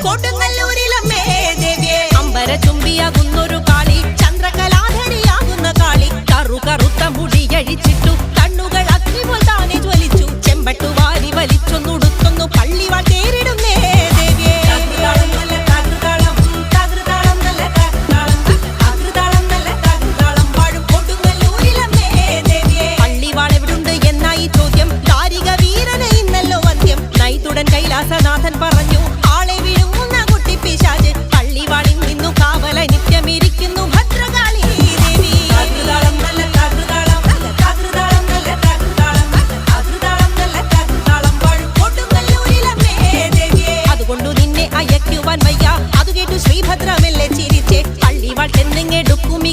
കൊടുങ്ങല്ലൂരിലമ്മേ ദേവിയെ അമ്പര ചുംബിയാകുന്നൊരു കാളി ചന്ദ്രകലാധരിയാകുന്ന കാളി കറുത്ത മുടിയഴിച്ചിട്ടു കണ്ണുകൾ അഗ്നിപോൽ താനെ ജ്വലിച്ചു ചെമ്പട്ടു വാരി വലിച്ചൊന്നുടുത്തൊന്നു പള്ളിവാൾ തേരിടുന്നേ ദേവിയെ പള്ളിവാൾ എവിടുണ്ട് എന്നായി ചോദ്യം കാരിക വീരന് ഇന്നല്ലോ അന്ത്യം നൈതുടൻ കൈലാസനാഥൻ പറഞ്ഞു ആളെ വിഴുങ്ങുന്ന കുട്ടി പിശാച് പള്ളിവാളിൽ നിന്നു കാവല നിത്യമിരിക്കുന്നു ഭദ്രകാളി ദേവി അതുകൊണ്ടു നിന്നെ അയക്കുവാൻ വയ്യ. അതു കേട്ടു ശ്രീഭദ്രമെല്ലെ ചിരിച്ചേ പള്ളിവാൾ ചെന്നിങ്ങെടുക്കുമി